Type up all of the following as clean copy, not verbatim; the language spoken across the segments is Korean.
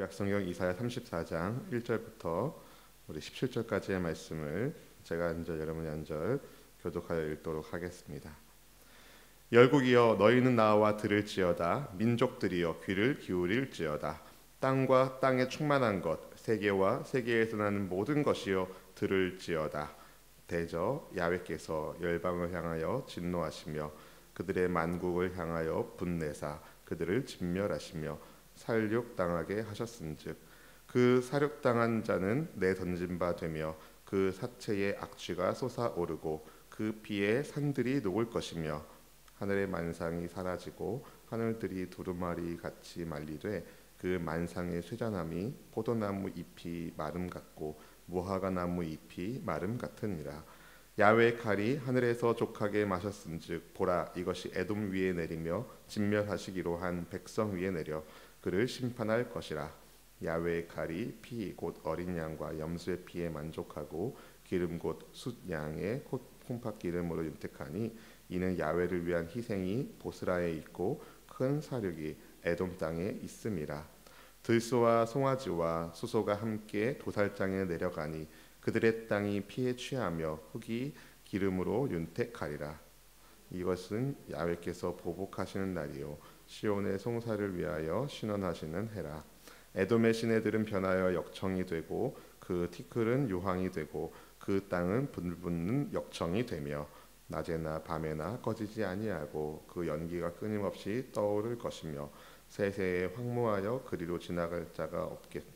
구약성경 이사야 34장 1절부터 우리 17절까지의 말씀을 제가 한 절 여러분이 한 절 교독하여 읽도록 하겠습니다. 열국이여 너희는 나와 들을지어다. 민족들이여 귀를 기울일지어다. 땅과 땅에 충만한 것 세계와 세계에서 나는 모든 것이여 들을지어다. 대저 야훼께서 열방을 향하여 진노하시며 그들의 만국을 향하여 분내사 그들을 진멸하시며 살육당하게 하셨은즉 그 살육당한 자는 내던진 바 되며 그 사체의 악취가 솟아오르고 그 피에 산들이 녹을 것이며 하늘의 만상이 사라지고 하늘들이 두루마리 같이 말리되 그 만상의 쇠잔함이 포도나무 잎이 마름 같고 무화과 나무 잎이 마름 같으니라. 야훼의 칼이 하늘에서 족하게 마셨은즉 보라 이것이 에돔 위에 내리며 진멸하시기로 한 백성 위에 내려 그를 심판할 것이라. 야훼의 칼이 피 곧 어린 양과 염소의 피에 만족하고 기름 곧 숫양의 콩팥 기름으로 윤택하니 이는 야훼를 위한 희생이 보스라에 있고 큰 사륙이 에돔 땅에 있음이라. 들소와 송아지와 수소가 함께 도살장에 내려가니 그들의 땅이 피에 취하며 흙이 기름으로 윤택하리라. 이것은 야훼께서 보복하시는 날이요 시온의 송사를 위하여 신원하시는 해라. 에돔의 시내들은 변하여 역청이 되고 그 티끌은 유황이 되고 그 땅은 불붙는 역청이 되며 낮에나 밤에나 꺼지지 아니하고 그 연기가 끊임없이 떠오를 것이며 세세에 황무하여 그리로 지나갈 자가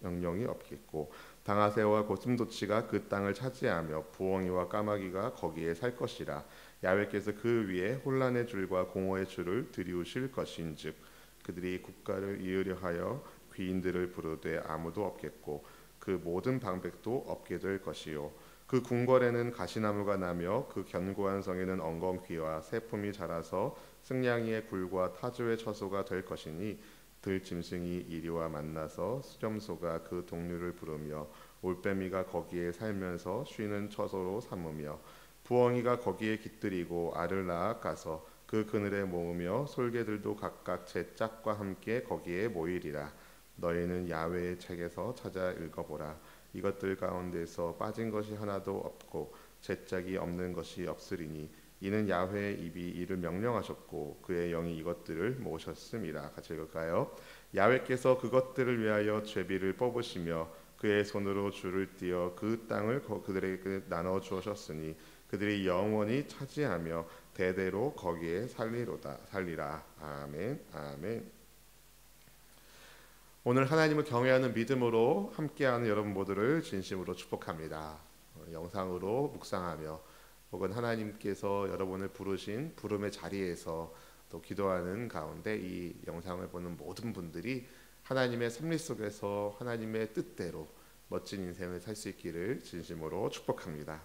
영영이 없겠고 당아새와 고슴도치가 그 땅을 차지하며 부엉이와 까마귀가 거기에 살 것이라. 야훼께서 그 위에 혼란의 줄과 공허의 줄을 들이우실 것인즉 그들이 국가를 이으려 하여 귀인들을 부르되 아무도 없겠고 그 모든 방백도 없게 될 것이요 그 궁궐에는 가시나무가 나며 그 견고한 성에는 엉겅퀴와 새품이 자라서 승냥이의 굴과 타조의 처소가 될 것이니 들짐승이 이리와 만나서 수점소가 그 동류를 부르며 올빼미가 거기에 살면서 쉬는 처소로 삼으며 부엉이가 거기에 깃들이고 알을 낳아 까서 그 그늘에 모으며 솔개들도 각각 제 짝과 함께 거기에 모이리라. 너희는 야훼의 책에서 찾아 읽어보라. 이것들 가운데서 빠진 것이 하나도 없고 제 짝이 없는 것이 없으리니 이는 야훼의 입이 이를 명령하셨고 그의 영이 이것들을 모으셨음이라. 같이 읽을까요? 야훼께서 그것들을 위하여 제비를 뽑으시며 그의 손으로 줄을 띄어 그 땅을 그들에게 나눠 주셨으니 그들이 영원히 차지하며 대대로 거기에 살리라. 아멘. 아멘. 오늘 하나님을 경외하는 믿음으로 함께하는 여러분 모두를 진심으로 축복합니다. 영상으로 묵상하며 혹은 하나님께서 여러분을 부르신 부름의 자리에서 또 기도하는 가운데 이 영상을 보는 모든 분들이 하나님의 섭리 속에서 하나님의 뜻대로 멋진 인생을 살 수 있기를 진심으로 축복합니다.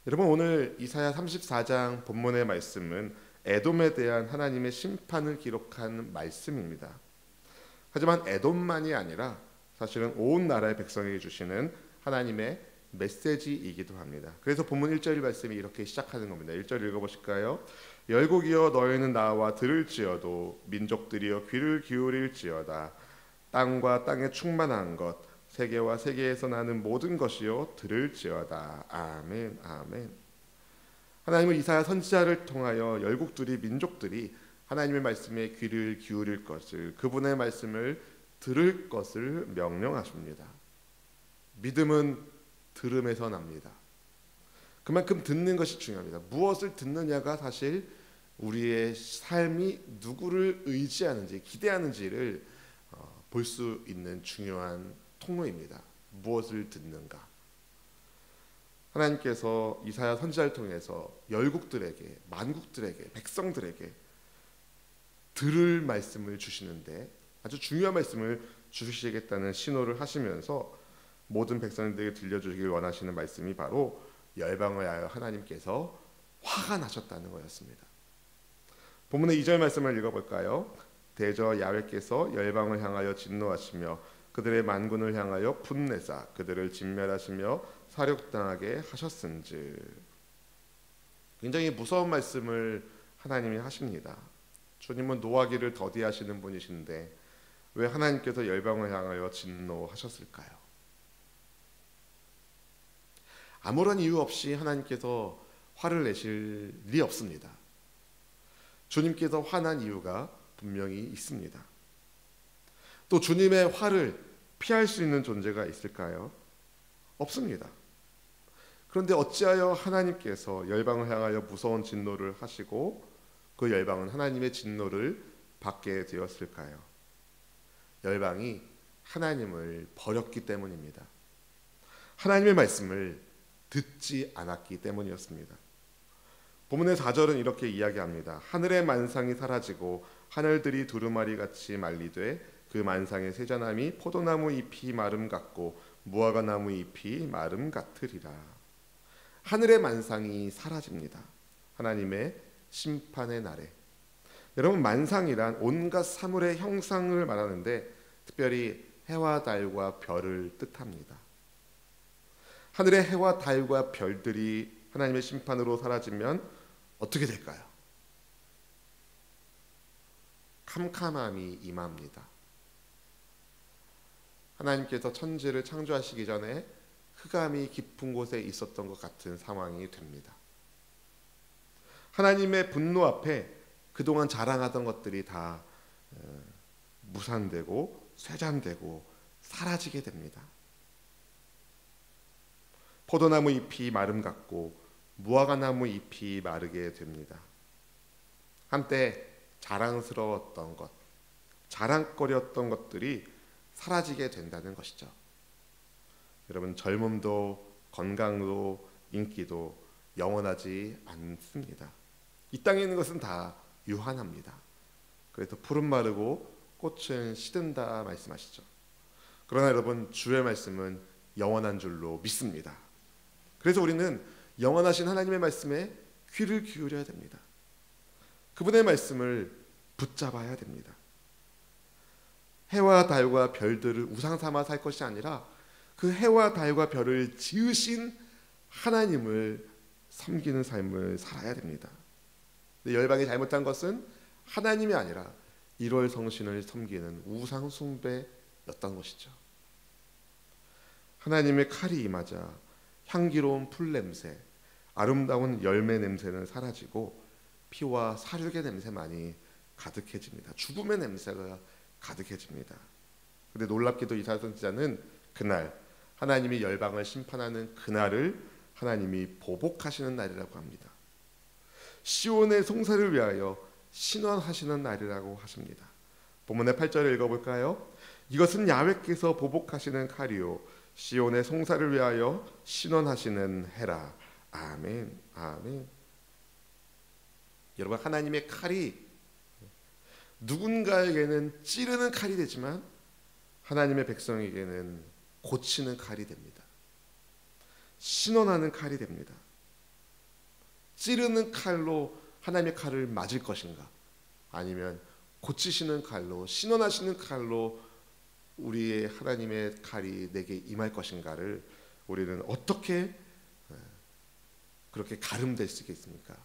여러분, 오늘 이사야 34장 본문의 말씀은 에돔에 대한 하나님의 심판을 기록한 말씀입니다. 하지만 에돔만이 아니라 사실은 온 나라의 백성에게 주시는 하나님의 메시지이기도 합니다. 그래서 본문 1절 말씀이 이렇게 시작하는 겁니다. 1절 읽어보실까요? 열국이여 너희는 나와 들을지어도 민족들이여 귀를 기울일지어다. 땅과 땅에 충만한 것 세계와 세계에서 나는 모든 것이요 들을지어다. 아멘. 아멘. 하나님은 이사야 선지자를 통하여 열국들이 민족들이 하나님의 말씀에 귀를 기울일 것을 그분의 말씀을 들을 것을 명령하십니다. 믿음은 들음에서 납니다. 그만큼 듣는 것이 중요합니다. 무엇을 듣느냐가 사실 우리의 삶이 누구를 의지하는지 기대하는지를 볼 수 있는 중요한 통로입니다. 무엇을 듣는가. 하나님께서 이사야 선지자를 통해서 열국들에게 만국들에게 백성들에게 들을 말씀을 주시는데 아주 중요한 말씀을 주시겠다는 신호를 하시면서 모든 백성들에게 들려주시길 원하시는 말씀이 바로 열방을 하여 하나님께서 화가 나셨다는 거였습니다. 본문의 2절 말씀을 읽어볼까요? 대저 야훼께서 열방을 향하여 진노하시며 그들의 만군을 향하여 분내사 그들을 진멸하시며 살육당하게 하셨은즉. 굉장히 무서운 말씀을 하나님이 하십니다. 주님은 노하기를 더디하시는 분이신데 왜 하나님께서 열방을 향하여 진노하셨을까요? 아무런 이유 없이 하나님께서 화를 내실 일이 없습니다. 주님께서 화난 이유가 분명히 있습니다. 또 주님의 화를 피할 수 있는 존재가 있을까요? 없습니다. 그런데 어찌하여 하나님께서 열방을 향하여 무서운 진노를 하시고 그 열방은 하나님의 진노를 받게 되었을까요? 열방이 하나님을 버렸기 때문입니다. 하나님의 말씀을 듣지 않았기 때문이었습니다. 본문의 4절은 이렇게 이야기합니다. 하늘의 만상이 사라지고 하늘들이 두루마리 같이 말리되 그 만상의 세자나무 포도나무 잎이 마름 같고 무화과 나무 잎이 마름 같으리라. 하늘의 만상이 사라집니다. 하나님의 심판의 날에. 여러분, 만상이란 온갖 사물의 형상을 말하는데 특별히 해와 달과 별을 뜻합니다. 하늘의 해와 달과 별들이 하나님의 심판으로 사라지면 어떻게 될까요? 캄캄함이 임합니다. 하나님께서 천지를 창조하시기 전에 흑암이 깊은 곳에 있었던 것 같은 상황이 됩니다. 하나님의 분노 앞에 그동안 자랑하던 것들이 다 무산되고 쇠잔되고 사라지게 됩니다. 포도나무 잎이 마름 같고 무화과 나무 잎이 마르게 됩니다. 한때 자랑스러웠던 것, 자랑거리였던 것들이 사라지게 된다는 것이죠. 여러분, 젊음도 건강도 인기도 영원하지 않습니다. 이 땅에 있는 것은 다 유한합니다. 그래서 풀은 마르고 꽃은 시든다 말씀하시죠. 그러나 여러분, 주의 말씀은 영원한 줄로 믿습니다. 그래서 우리는 영원하신 하나님의 말씀에 귀를 기울여야 됩니다. 그분의 말씀을 붙잡아야 됩니다. 해와 달과 별들을 우상 삼아 살 것이 아니라 그 해와 달과 별을 지으신 하나님을 섬기는 삶을 살아야 됩니다. 열방이 잘못한 것은 하나님이 아니라 1월 성신을 섬기는 우상 숭배였던 것이죠. 하나님의 칼이 임하자 향기로운 풀 냄새, 아름다운 열매 냄새는 사라지고 피와 사륙의 냄새만이 가득해집니다. 죽음의 냄새가 가득해집니다. 그런데 놀랍게도 이사야 선지자는 그날 하나님이 열방을 심판하는 그날을 하나님이 보복하시는 날이라고 합니다. 시온의 송사를 위하여 신원하시는 날이라고 하십니다. 본문의 8절을 읽어볼까요? 이것은 야훼께서 보복하시는 칼이요 시온의 송사를 위하여 신원하시는 해라. 아멘, 아멘. 여러분, 하나님의 칼이 누군가에게는 찌르는 칼이 되지만 하나님의 백성에게는 고치는 칼이 됩니다. 신원하는 칼이 됩니다. 찌르는 칼로 하나님의 칼을 맞을 것인가, 아니면 고치시는 칼로, 신원하시는 칼로 우리의 하나님의 칼이 내게 임할 것인가를 우리는 어떻게 그렇게 가름될 수 있겠습니까?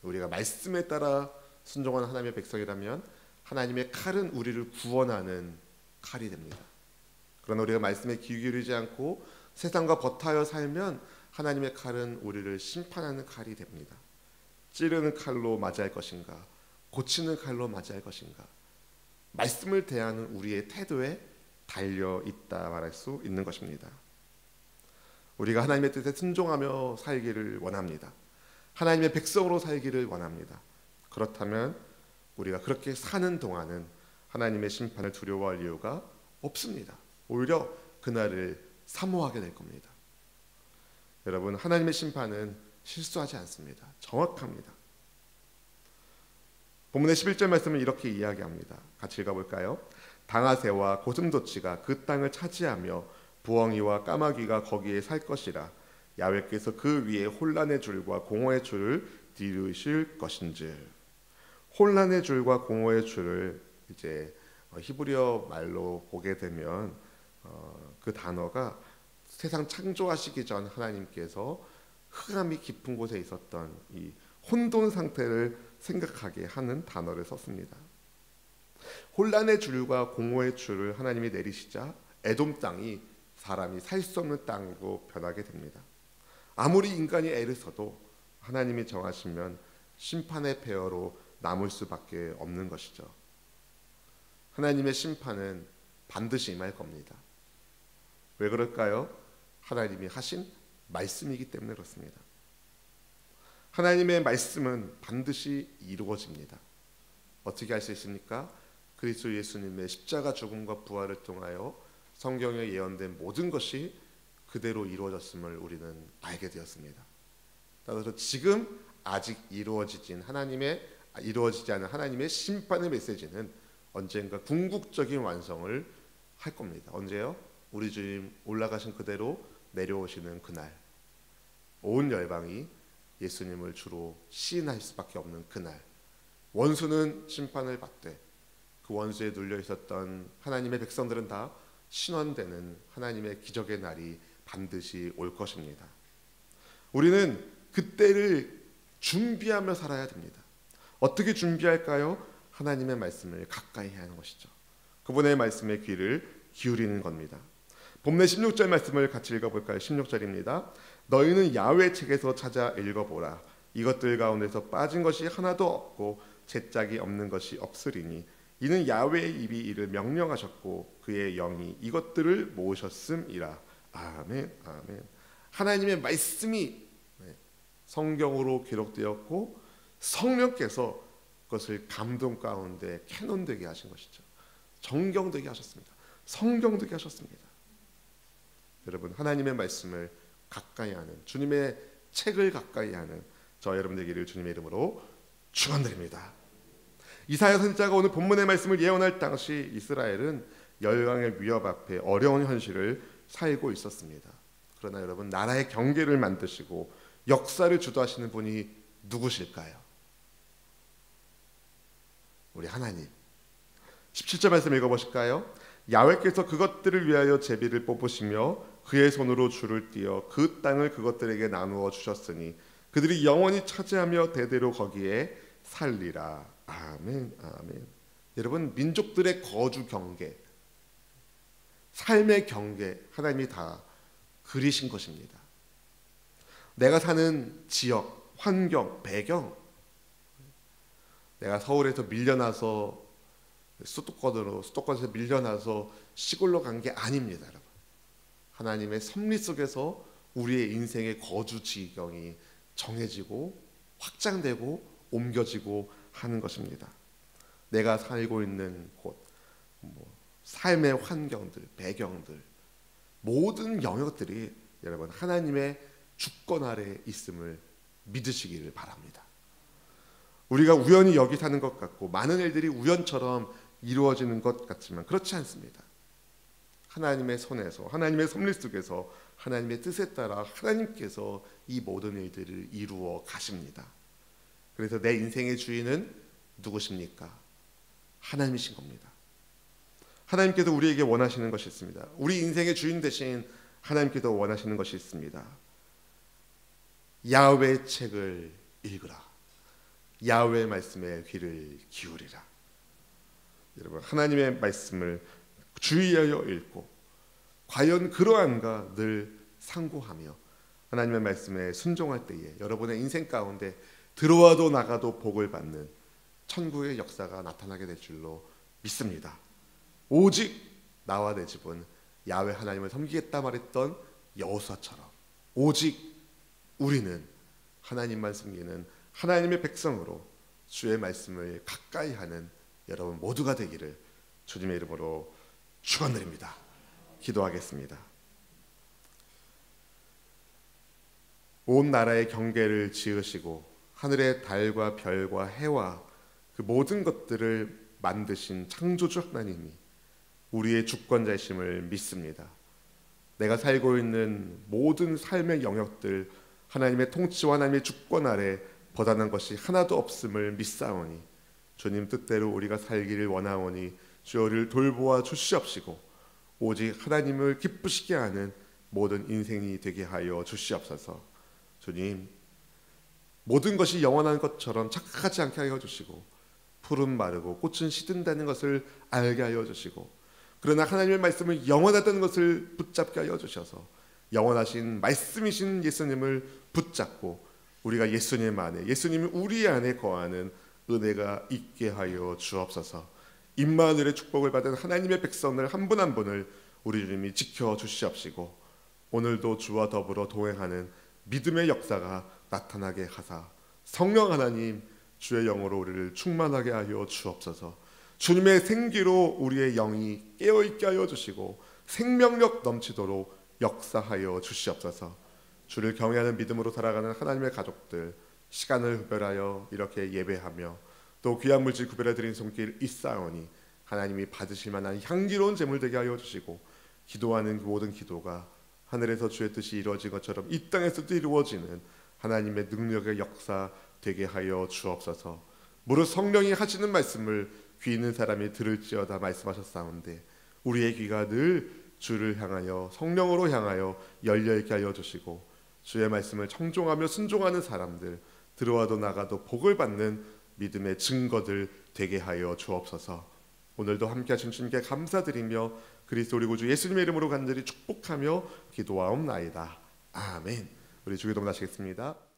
우리가 말씀에 따라 순종하는 하나님의 백성이라면 하나님의 칼은 우리를 구원하는 칼이 됩니다. 그러나 우리가 말씀에 귀 기울이지 않고 세상과 버타여 살면 하나님의 칼은 우리를 심판하는 칼이 됩니다. 찌르는 칼로 맞이할 것인가, 고치는 칼로 맞이할 것인가, 말씀을 대하는 우리의 태도에 달려 있다 말할 수 있는 것입니다. 우리가 하나님의 뜻에 순종하며 살기를 원합니다. 하나님의 백성으로 살기를 원합니다. 그렇다면 우리가 그렇게 사는 동안은 하나님의 심판을 두려워할 이유가 없습니다. 오히려 그날을 사모하게 될 겁니다. 여러분, 하나님의 심판은 실수하지 않습니다. 정확합니다. 본문의 11절 말씀은 이렇게 이야기합니다. 같이 읽어볼까요? 당아새와 고슴도치가 그 땅을 차지하며 부엉이와 까마귀가 거기에 살 것이라. 야훼께서 그 위에 혼란의 줄과 공허의 줄을 뒤르실 것인즉. 혼란의 줄과 공허의 줄을 이제 히브리어 말로 보게 되면 그 단어가 세상 창조하시기 전 하나님께서 흑암이 깊은 곳에 있었던 이 혼돈 상태를 생각하게 하는 단어를 썼습니다. 혼란의 줄과 공허의 줄을 하나님이 내리시자 에돔 땅이 사람이 살 수 없는 땅으로 변하게 됩니다. 아무리 인간이 애를 써도 하나님이 정하시면 심판의 폐허로 남을 수밖에 없는 것이죠. 하나님의 심판은 반드시 임할 겁니다. 왜 그럴까요? 하나님이 하신 말씀이기 때문에 그렇습니다. 하나님의 말씀은 반드시 이루어집니다. 어떻게 할 수 있습니까? 그리스도 예수님의 십자가 죽음과 부활을 통하여 성경에 예언된 모든 것이 그대로 이루어졌음을 우리는 알게 되었습니다. 따라서 지금 아직 이루어지지 않은 하나님의 심판의 메시지는 언젠가 궁극적인 완성을 할 겁니다. 언제요? 우리 주님 올라가신 그대로 내려오시는 그날, 온 열방이 예수님을 주로 시인할 수밖에 없는 그날, 원수는 심판을 받되 그 원수에 눌려 있었던 하나님의 백성들은 다 신원되는 하나님의 기적의 날이 반드시 올 것입니다. 우리는 그때를 준비하며 살아야 됩니다. 어떻게 준비할까요? 하나님의 말씀을 가까이 해야 하는 것이죠. 그분의 말씀에 귀를 기울이는 겁니다. 본문 16절 말씀을 같이 읽어볼까요? 16절입니다. 너희는 야훼 책에서 찾아 읽어보라. 이것들 가운데서 빠진 것이 하나도 없고 제짝이 없는 것이 없으리니 이는 야훼의 입이 이를 명령하셨고 그의 영이 이것들을 모으셨음이라. 아멘, 아멘. 하나님의 말씀이 성경으로 기록되었고 성령께서 그것을 감동 가운데 캐논되게 하신 것이죠. 정경되게 하셨습니다. 성경되게 하셨습니다. 여러분, 하나님의 말씀을 가까이 하는, 주님의 책을 가까이 하는 저 여러분 되기를 주님의 이름으로 축원드립니다. 이사야 선지자가 오늘 본문의 말씀을 예언할 당시 이스라엘은 열강의 위협 앞에 어려운 현실을 살고 있었습니다. 그러나 여러분, 나라의 경계를 만드시고 역사를 주도하시는 분이 누구실까요? 우리 하나님. 17절 말씀 읽어보실까요? 야훼께서 그것들을 위하여 제비를 뽑으시며 그의 손으로 줄을 띄어 그 땅을 그것들에게 나누어 주셨으니 그들이 영원히 차지하며 대대로 거기에 살리라. 아멘, 아멘. 여러분, 민족들의 거주 경계, 삶의 경계 하나님이 다 그리신 것입니다. 내가 사는 지역, 환경, 배경, 내가 서울에서 밀려나서 수도권에서 밀려나서 시골로 간 게 아닙니다, 여러분. 하나님의 섭리 속에서 우리의 인생의 거주 지경이 정해지고 확장되고 옮겨지고 하는 것입니다. 내가 살고 있는 곳, 삶의 환경들, 배경들, 모든 영역들이 여러분 하나님의 주권 아래에 있음을 믿으시기를 바랍니다. 우리가 우연히 여기 사는 것 같고 많은 일들이 우연처럼 이루어지는 것 같지만 그렇지 않습니다. 하나님의 손에서, 하나님의 섭리 속에서 하나님의 뜻에 따라 하나님께서 이 모든 일들을 이루어 가십니다. 그래서 내 인생의 주인은 누구십니까? 하나님이신 겁니다. 하나님께서 우리에게 원하시는 것이 있습니다. 우리 인생의 주인 대신 하나님께서 원하시는 것이 있습니다. 야훼 책을 읽으라. 야훼 말씀에 귀를 기울이라. 여러분, 하나님의 말씀을 주의하여 읽고 과연 그러한가 늘 상고하며 하나님의 말씀에 순종할 때에 여러분의 인생 가운데 들어와도 나가도 복을 받는 천국의 역사가 나타나게 될 줄로 믿습니다. 오직 나와 내 집은 야훼 하나님을 섬기겠다 말했던 여호수아처럼 오직 우리는 하나님만 섬기는 하나님의 백성으로 주의 말씀을 가까이 하는 여러분 모두가 되기를 주님의 이름으로 축원드립니다. 기도하겠습니다. 온 나라의 경계를 지으시고 하늘의 달과 별과 해와 그 모든 것들을 만드신 창조주 하나님이 우리의 주권자이심을 믿습니다. 내가 살고 있는 모든 삶의 영역들 하나님의 통치와 하나님의 주권 아래 벗어난 것이 하나도 없음을 믿사오니 주님 뜻대로 우리가 살기를 원하오니 주여 우리를 돌보아 주시옵시고 오직 하나님을 기쁘시게 하는 모든 인생이 되게 하여 주시옵소서. 주님, 모든 것이 영원한 것처럼 착각하지 않게 하여 주시고 풀은 마르고 꽃은 시든다는 것을 알게 하여 주시고, 그러나 하나님의 말씀은 영원하다는 것을 붙잡게 하여 주셔서 영원하신 말씀이신 예수님을 붙잡고 우리가 예수님 안에, 예수님이 우리 안에 거하는 은혜가 있게 하여 주옵소서. 임마누엘의 축복을 받은 하나님의 백성들 한 분 한 분을 우리 주님이 지켜 주시옵시고, 오늘도 주와 더불어 동행하는 믿음의 역사가 나타나게 하사 성령 하나님 주의 영으로 우리를 충만하게 하여 주옵소서. 주님의 생기로 우리의 영이 깨어있게 하여 주시고 생명력 넘치도록 역사하여 주시옵소서. 주를 경외하는 믿음으로 살아가는 하나님의 가족들, 시간을 구별하여 이렇게 예배하며 또 귀한 물질 구별해 드린 손길 있사오니 하나님이 받으실 만한 향기로운 제물 되게 하여 주시고, 기도하는 그 모든 기도가 하늘에서 주의 뜻이 이루어진 것처럼 이 땅에서도 이루어지는 하나님의 능력의 역사 되게 하여 주옵소서. 무릇 성령이 하시는 말씀을 귀 있는 사람이 들을지어다 말씀하셨사온데 우리의 귀가 늘 주를 향하여 성령으로 향하여 열려있게 하여 주시고, 주의 말씀을 청종하며 순종하는 사람들, 들어와도 나가도 복을 받는 믿음의 증거들 되게 하여 주옵소서. 오늘도 함께 하신 주님께 감사드리며 그리스도 우리 구주 예수님의 이름으로 간절히 축복하며 기도하옵나이다. 아멘. 우리 주기도 하시겠습니다.